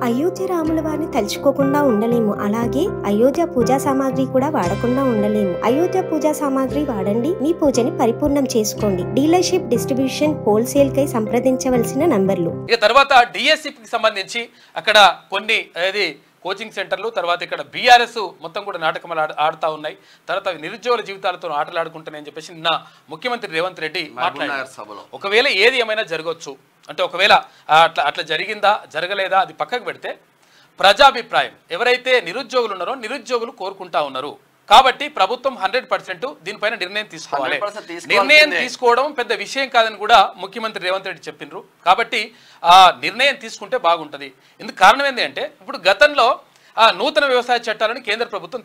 అయోధ్య రాముల వారిని తలుచుకోకుండా ఉండలేము. అలాగే అయోధ్య పూజా సామాగ్రి కూడా వాడకుండా ఉండలేము. అయోధ్య పూజా సామాగ్రి వాడండి, మీ పూజని పరిపూర్ణం చేసుకోండి. డీలర్షిప్, డిస్ట్రిబ్యూషన్, హోల్సేల్ కై సంప్రదించవలసిన నంబర్లు. ఇక తర్వాత డిఎస్సికి సంబంధించి అక్కడ కొన్ని కోచింగ్ సెంటర్లు, తర్వాత ఇక్కడ బీఆర్ఎస్ మొత్తం కూడా నాటకములు ఆడుతూ ఉన్నాయి. తర్వాత నిరుద్యోగుల జీవితాలతో ఆటలాడుకుంటున్నాయని చెప్పేసి నిన్న ముఖ్యమంత్రి రేవంత్ రెడ్డి మాట్లాడారు. ఒకవేళ ఏది ఏమైనా జరగవచ్చు అంటే, ఒకవేళ అట్లా జరిగిందా జరగలేదా అది పక్కకు పెడితే, ప్రజాభిప్రాయం ఎవరైతే నిరుద్యోగులు ఉన్నారో నిరుద్యోగులు కోరుకుంటా ఉన్నారు కాబట్టి ప్రభుత్వం 100% దీనిపైన నిర్ణయం తీసుకోవాలి. నిర్ణయం తీసుకోవడం పెద్ద విషయం కాదని కూడా ముఖ్యమంత్రి రేవంత్ రెడ్డి చెప్పినారు. కాబట్టి ఆ నిర్ణయం తీసుకుంటే బాగుంటుంది. ఎందుకు కారణం ఏంటి అంటే, ఇప్పుడు గతంలో నూతన వ్యవసాయ చట్టాలను కేంద్ర ప్రభుత్వం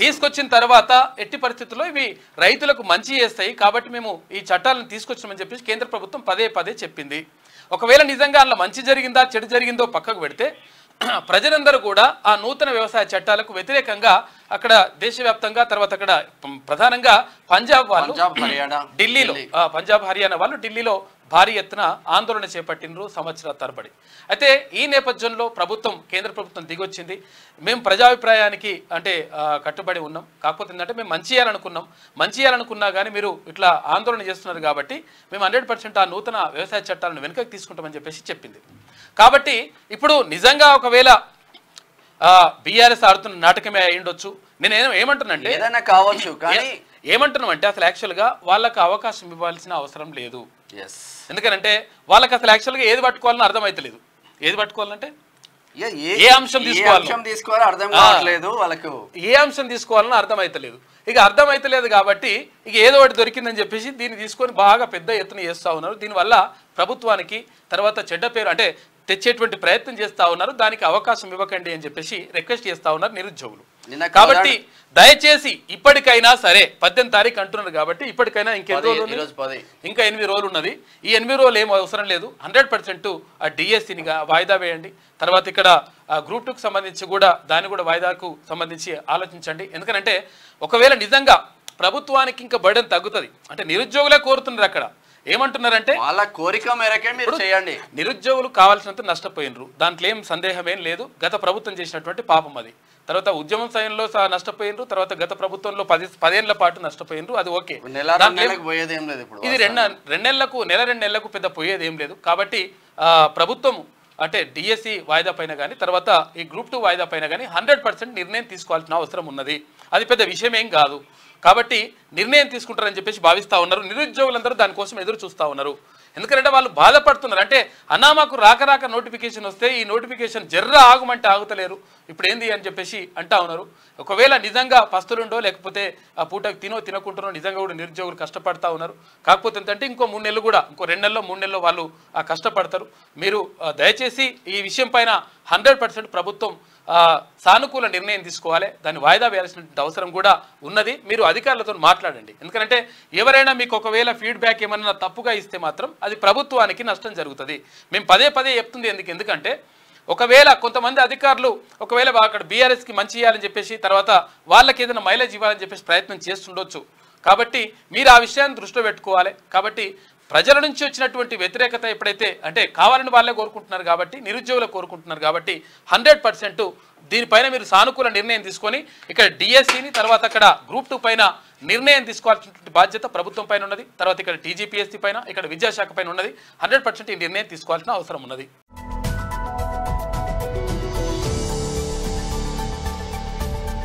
తీసుకొచ్చిన తర్వాత ఎట్టి పరిస్థితుల్లో ఇవి రైతులకు మంచి చేస్తాయి కాబట్టి మేము ఈ చట్టాలను తీసుకొచ్చామని చెప్పేసి కేంద్ర ప్రభుత్వం పదే పదే చెప్పింది. ఒకవేళ నిజంగా అందులో మంచి జరిగిందా చెడు జరిగిందో పక్కకు పెడితే, ప్రజలందరూ కూడా ఆ నూతన వ్యవసాయ చట్టాలకు వ్యతిరేకంగా అక్కడ దేశవ్యాప్తంగా, తర్వాత అక్కడ ప్రధానంగా పంజాబ్ వాళ్ళు ఢిల్లీలో, పంజాబ్ హర్యానా వాళ్ళు ఢిల్లీలో భారీ ఎత్తున ఆందోళన చేపట్టినరు సంవత్సరాల తరబడి. అయితే ఈ నేపథ్యంలో కేంద్ర ప్రభుత్వం దిగొచ్చింది. మేము ప్రజాభిప్రాయానికి అంటే కట్టుబడి ఉన్నాం, కాకపోతే ఏంటంటే మేము మంచి చేయాలనుకున్నా కానీ మీరు ఇట్లా ఆందోళన చేస్తున్నారు కాబట్టి మేము 100% ఆ నూతన వ్యవసాయ చట్టాలను వెనుకకు తీసుకుంటామని చెప్పేసి చెప్పింది. కాబట్టి ఇప్పుడు నిజంగా ఒకవేళ బీఆర్ఎస్ ఆడుతున్న నాటకమే అయి ఉండొచ్చు. నేను ఏమంటున్నానంటే, ఏదైనా కావచ్చు, కానీ ఏమంటున్నామంటే అసలు యాక్చువల్గా వాళ్ళకు అవకాశం ఇవ్వాల్సిన అవసరం లేదు. ఎందుకంటే వాళ్ళకి అసలు యాక్చువల్గా ఏది పట్టుకోవాలని అర్థమైతలేదు. ఏది పట్టుకోవాలంటే ఏ అంశం తీసుకోవాలని అర్థం కావట్లేదు వాళ్ళకు, ఏ అంశం తీసుకోవాలని అర్థమైతలేదు. ఇక అర్థమైతలేదు కాబట్టి ఇక ఏదో ఒకటి దొరికిందని చెప్పేసి దీన్ని తీసుకొని బాగా పెద్ద ఎత్తున చేస్తూ ఉన్నారు. దీనివల్ల ప్రభుత్వానికి తర్వాత చెడ్డ పేరు అంటే తెచ్చేటువంటి ప్రయత్నం చేస్తూ ఉన్నారు. దానికి అవకాశం ఇవ్వకండి అని చెప్పేసి రిక్వెస్ట్ చేస్తూ ఉన్నారు నిరుద్యోగులు. కాబట్టి దయచేసి ఇప్పటికైనా సరే 18 తారీఖు అంటున్నారు కాబట్టి ఇప్పటికైనా ఇంకా 8 రోజులు ఉన్నది. ఈ 8 రోజులు ఏం అవసరం లేదు. 100% ఆ డిఎస్సిని వాయిదా వేయండి. తర్వాత ఇక్కడ గ్రూప్ 2కు సంబంధించి కూడా దాన్ని కూడా వాయిదాకు సంబంధించి ఆలోచించండి. ఎందుకంటే ఒకవేళ నిజంగా ప్రభుత్వానికి ఇంకా బర్డెన్ తగ్గుతుంది అంటే, నిరుద్యోగులే కోరుతున్నారు. అక్కడ ఏమంటున్నారంటే వాళ్ళ కోరిక మేరకే మీరు చేయండి. నిరుద్యోగులు కావాల్సినంత నష్టపోయినరు, దాంట్లో ఏం సందేహం ఏం లేదు. గత ప్రభుత్వం చేసినటువంటి పాపం అది. తర్వాత ఉద్యమం సమయంలో నష్టపోయినరు, తర్వాత గత ప్రభుత్వంలో 10 ఏళ్ల పాటు నష్టపోయినరు, అది ఓకే. ఇది 2 నెలలకు పెద్ద పోయేది ఏం లేదు. కాబట్టి ప్రభుత్వం అంటే డిఎస్సి వాయిదా పైన కానీ తర్వాత ఈ గ్రూప్ 2 వాయిదా పైన కానీ 100% నిర్ణయం తీసుకోవాల్సిన అవసరం ఉన్నది. అది పెద్ద విషయం ఏం కాదు. కాబట్టి నిర్ణయం తీసుకుంటారని చెప్పేసి భావిస్తూ ఉన్నారు. నిరుద్యోగులందరూ దానికోసం ఎదురు చూస్తూ ఉన్నారు. ఎందుకంటే వాళ్ళు బాధపడుతున్నారు. అంటే మాకు రాక నోటిఫికేషన్ వస్తే ఈ నోటిఫికేషన్ జర్ర ఆగమంటే ఆగుతలేరు, ఇప్పుడు ఏంది అని చెప్పేసి అంటా ఉన్నారు. ఒకవేళ నిజంగా పస్తులుండో లేకపోతే ఆ పూటకు తినకుంటున్నో నిజంగా కూడా నిరుద్యోగులు కష్టపడతా ఉన్నారు. కాకపోతే ఏంటంటే ఇంకో 3 నెలలు కూడా, ఇంకో 2 నెలల్లో 3 నెలల్లో వాళ్ళు కష్టపడతారు. మీరు దయచేసి ఈ విషయం పైన 100% ప్రభుత్వం సానుకూల నిర్ణయం తీసుకోవాలి. దాన్ని వాయిదా వేయాల్సిన అవసరం కూడా ఉన్నది. మీరు అధికారులతో మాట్లాడండి. ఎందుకంటే ఎవరైనా మీకు ఒకవేళ ఫీడ్బ్యాక్ ఏమన్నా తప్పుగా ఇస్తే మాత్రం అది ప్రభుత్వానికి నష్టం జరుగుతుంది. మేము పదే చెప్తుంది ఎందుకంటే ఒకవేళ కొంతమంది అధికారులు ఒకవేళ అక్కడ బీఆర్ఎస్కి మంచి చేయాలని చెప్పేసి తర్వాత వాళ్ళకి ఏదైనా మైలేజ్ ఇవ్వాలని చెప్పేసి ప్రయత్నం చేస్తుండొచ్చు. కాబట్టి మీరు ఆ విషయాన్ని దృష్టిలో పెట్టుకోవాలి. కాబట్టి ప్రజల నుంచి వచ్చినటువంటి వ్యతిరేకత ఎప్పుడైతే అంటే కావాలని వాళ్ళే కోరుకుంటున్నారు కాబట్టి, నిరుద్యోగులు కోరుకుంటున్నారు కాబట్టి 100% దీనిపైన మీరు సానుకూల నిర్ణయం తీసుకొని ఇక్కడ డిఎస్సిని తర్వాత అక్కడ గ్రూప్ 2 పైన నిర్ణయం తీసుకోవాల్సినటువంటి బాధ్యత ప్రభుత్వం పైన ఉన్నది. తర్వాత ఇక్కడ టీజీపీఎస్సీ పైన, ఇక్కడ విద్యాశాఖ పైన ఉన్నది. 100% ఈ నిర్ణయం తీసుకోవాల్సిన అవసరం ఉన్నది.